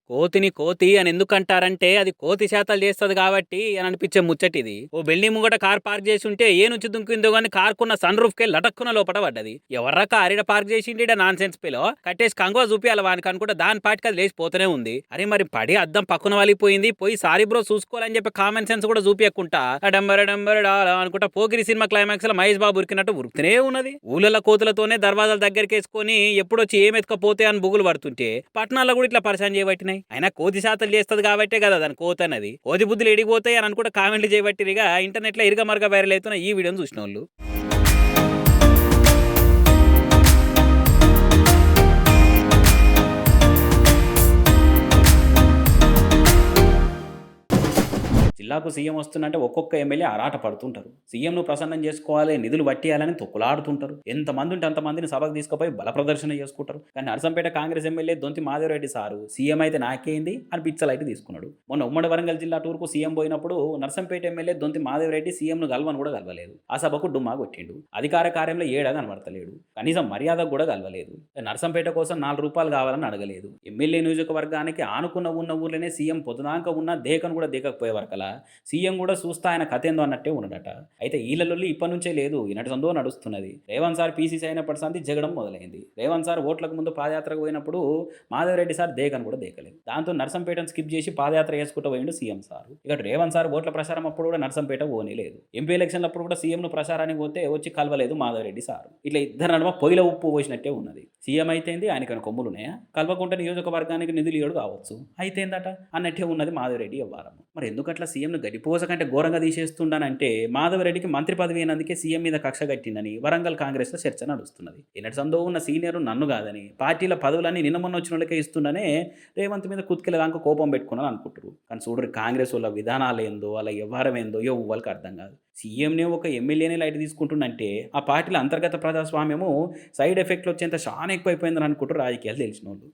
కోతిని కోతి అని ఎందుకంటారంటే అది కోతి శాతాలు చేస్తుంది కాబట్టి అని అనిపించే ముచ్చటిది. ఓ బిల్డింగ్ ముంగట కార్ పార్క్ చేసి ఉంటే ఏ నుంచి దుంకిందో గానీ కారుకున్న సన్ రూఫ్ కి లటక్కున లోపట పడ్డది. ఎవర్రా కార్ ఈడ పార్క్ చేసిండి నాన్ సెన్స్ పిలో కట్టేసి కంగువ చూపియాలి వానికి అనుకుంటే దాని పాటికి అది లేచిపోతూనే ఉంది. అరే మరి పడి అద్దం పక్కన వాలిపోయింది పోయి సారీ బ్రో చూసుకోవాలని చెప్పి కామన్ సెన్స్ కూడా చూపించకుండా డంబర డంబర అనుకుంటా పోకిరి సినిమా క్లైమాక్స్ లో మహేష్ బాబు ఉరికినట్టు ఉరుకుతూనే ఉన్నది. ఊళ్ళ కోతులతోనే దర్వాజాల దగ్గరికి వేసుకొని ఎప్పుడొచ్చి ఏమెత్తుకపోతే అని బుగులు పడుతుంటే పట్టణాల్లో కూడా ఇట్లా పరిశాన్ చేయబట్టినాయి. అయినా కోతి శాతలు చేస్తుంది కాబట్టే కదా దాని కోత అన్నది. కోతి బుద్ధులు ఎడిగిపోతాయి అని అనుకుంటే కామెంట్లు చేయబట్టిరిగా ఇంటర్నెట్ లో ఇరుగమరుగా వైరల్ అవుతున్న ఈ వీడియోని చూసిన వాళ్ళు. జిల్లాకు సీఎం వస్తుందంటే ఒక్కొక్క ఎమ్మెల్యే ఆరాట పడుతుంటారు. సీఎంను ప్రసన్నం చేసుకోవాలి, నిధులు పట్టేయాలని తొక్కులాడుతుంటారు. ఎంతమంది ఉంటే అంతమందిని సభకు తీసుకుపోయి బల ప్రదర్శన చేసుకుంటారు. కానీ నర్సంపేట కాంగ్రెస్ ఎమ్మెల్యే దొంతి మాధవరెడ్డి సారు సీఎం అయితే నాకేంది అని పిచ్చలైట్ తీసుకున్నాడు. మొన్న ఉమ్మడి వరంగల్ జిల్లా టూర్కు సీఎం పోయినప్పుడు నర్సంపేట ఎమ్మెల్యే దొంతి మాధవరెడ్డి సీఎంను గల్వని కూడా కలవలేదు. ఆ సభకు డుమ్మా కొట్టిండు. అధికార కార్యంలో ఏడా కనబడతలేడు. కనీసం మర్యాద కూడా కలవలేదు. నర్సంపేట కోసం ₹4 కావాలని అడగలేదు. ఎమ్మెల్యే నియోజకవర్గానికి ఆనుకున్న ఉన్న ఊర్లోనే సీఎం పొద్దునాక ఉన్న దేకను కూడా దేకకపోయే వరకలా సీఎం కూడా చూస్తా ఆయన కథ ఏందో అన్నట్టే ఉన్నాడట. అయితే ఈళ్ళల్లి ఇప్పటి నుంచే లేదు, ఈనటి సందో నడుస్తున్నది. రేవంత్ సార్ పీసీసీ అయినప్పటి సంది జగడం మొదలైంది. రేవంత్ సార్ ఓట్లకు ముందు పాదయాత్రకు పోయినప్పుడు మాధవరెడ్డి సార్ దేకను కూడా దేకలేదు. దాంతో నర్సంపేటను స్కిప్ చేసి పాదయాత్ర చేసుకుంటూ పోయిండు సీఎం సార్. ఇక రేవంత్ సార్ ఓట్ల ప్రచారం అప్పుడు కూడా నర్సంపేట పోనీలేదు. ఎంపీ ఎలక్షన్లప్పుడు కూడా సీఎంను ప్రచారానికి పోతే వచ్చి కలవలేదు మాధవరెడ్డి సార్. ఇట్లా ఇద్దరు నడుమ పొయ్యిల ఉప్పు పోసినట్టే ఉన్నది. సీఎం అయితేంది ఆయనకైనా కొమ్ములున్నాయా? కల్వకుంట నియోజకవర్గానికి నిధులు ఇవ్వడు కావచ్చు, అయితేందట అన్నట్టే ఉన్నది మాధవరెడ్డి వ్యవహారం. మరి ఎందుకట్లా సీఎంను గడిపోస కంటే ఘోరంగా తీసేస్తుండనంటే మాధవరెడ్డికి మంత్రి పదవి అయినందుకే సీఎం మీద కక్ష కట్టిందని వరంగల్ కాంగ్రెస్ లో చర్చ నడుస్తున్నది. ఎన్నటి సందో ఉన్న సీనియర్ నన్ను కాదని పార్టీల పదవులన్నీ నిన్న మొన్న వచ్చిన వాళ్ళకే ఇస్తుండనే రేవంత్ మీద కుత్కెలదాకా కోపం పెట్టుకున్నాను అనుకుంటారు. కానీ చూడరు కాంగ్రెస్ వాళ్ళ విధానాలు ఏందో వాళ్ళ వ్యవహారం ఏందో వాళ్ళకి అర్థం కాదు. సీఎంనే ఒక ఎమ్మెల్యేనే లైట్ తీసుకుంటుందంటే ఆ పార్టీల అంతర్గత ప్రజాస్వామ్యము సైడ్ ఎఫెక్ట్లు వచ్చేంత చాలా ఎక్కువైపోయిందని అనుకుంటారు రాజకీయాలు తెలిసిన వాళ్ళు.